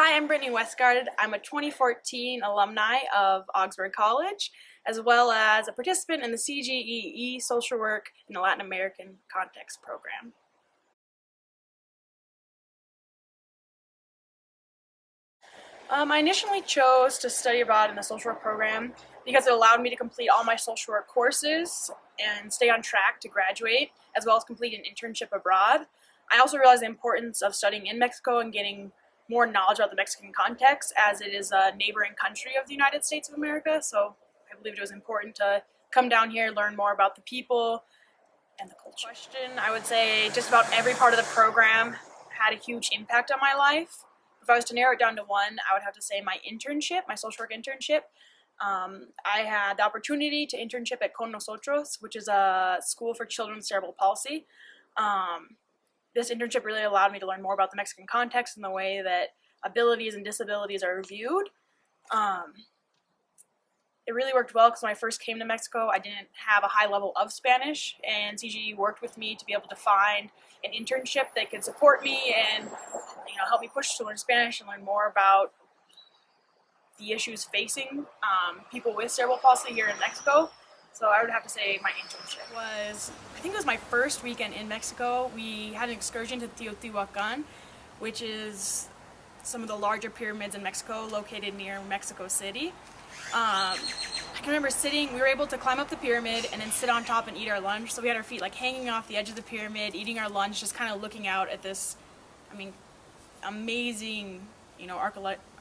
Hi, I'm Brittney Westgard. I'm a 2014 alumni of Augsburg College, as well as a participant in the CGEE Social Work in the Latin American Context program. I initially chose to study abroad in the social work program because it allowed me to complete all my social work courses and stay on track to graduate, as well as complete an internship abroad. I also realized the importance of studying in Mexico and getting more knowledge about the Mexican context, as it is a neighboring country of the United States of America. So I believed it was important to come down here, learn more about the people and the culture. I would say just about every part of the program had a huge impact on my life. If I was to narrow it down to one, I would have to say my internship, my social work internship. I had the opportunity to internship at Con Nosotros, which is a school for children with cerebral palsy. This internship really allowed me to learn more about the Mexican context and the way that abilities and disabilities are viewed. It really worked well because when I first came to Mexico, I didn't have a high level of Spanish, and CGE worked with me to be able to find an internship that could support me and help me push to learn Spanish and learn more about the issues facing people with cerebral palsy here in Mexico. So I would have to say my internship I think it was my first weekend in Mexico. We had an excursion to Teotihuacan, which is some of the larger pyramids in Mexico located near Mexico City. I can remember we were able to climb up the pyramid and then sit on top and eat our lunch. So we had our feet like hanging off the edge of the pyramid, eating our lunch, just kind of looking out at this, amazing,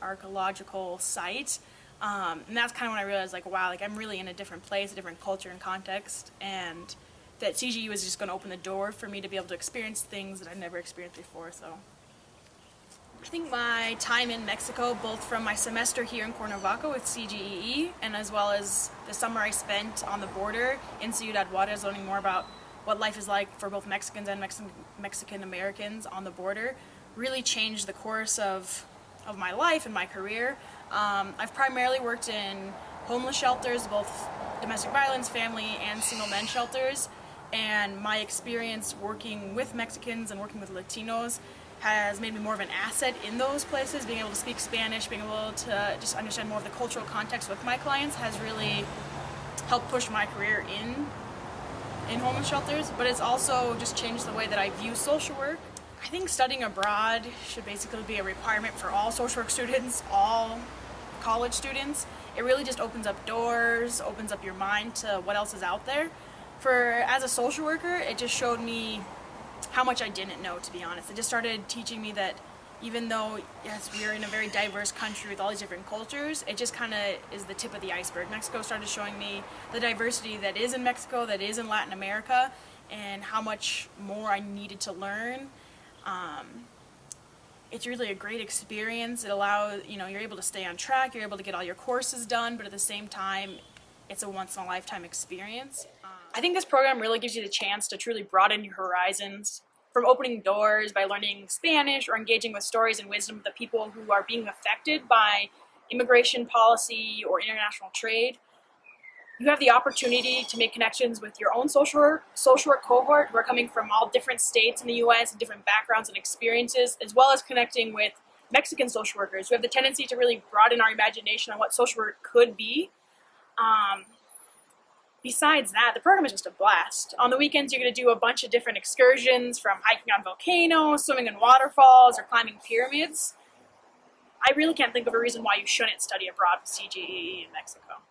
archaeological site. And that's kind of when I realized, wow, I'm really in a different place, a different culture and context, and that CGE was just going to open the door for me to be able to experience things that I'd never experienced before. So I think my time in Mexico, both from my semester here in Cuernavaca with CGEE and as well as the summer I spent on the border in Ciudad Juarez, learning more about what life is like for both Mexicans and Mexican Americans on the border, really changed the course of my life and my career. I've primarily worked in homeless shelters, both domestic violence, family, and single men shelters, and my experience working with Mexicans and working with Latinos has made me more of an asset in those places. Being able to speak Spanish, being able to just understand more of the cultural context with my clients has really helped push my career in homeless shelters, but it's also just changed the way that I view social work. I think studying abroad should basically be a requirement for all social work students, all college students. It really just opens up doors, opens up your mind to what else is out there. As a social worker, it just showed me how much I didn't know, to be honest. It just started teaching me that even though, yes, we are in a very diverse country with all these different cultures, it just kind of is the tip of the iceberg. Mexico started showing me the diversity that is in Mexico, that is in Latin America, and how much more I needed to learn. It's really a great experience. It allows, you're able to stay on track, you're able to get all your courses done, but at the same time, it's a once-in-a-lifetime experience. I think this program really gives you the chance to truly broaden your horizons, from opening doors by learning Spanish or engaging with stories and wisdom of the people who are being affected by immigration policy or international trade. You have the opportunity to make connections with your own social work cohort who are coming from all different states in the U.S. and different backgrounds and experiences, as well as connecting with Mexican social workers who have the tendency to really broaden our imagination on what social work could be. Besides that, the program is just a blast. On the weekends, you're going to do a bunch of different excursions, from hiking on volcanoes, swimming in waterfalls, or climbing pyramids. I really can't think of a reason why you shouldn't study abroad with CGEE in Mexico.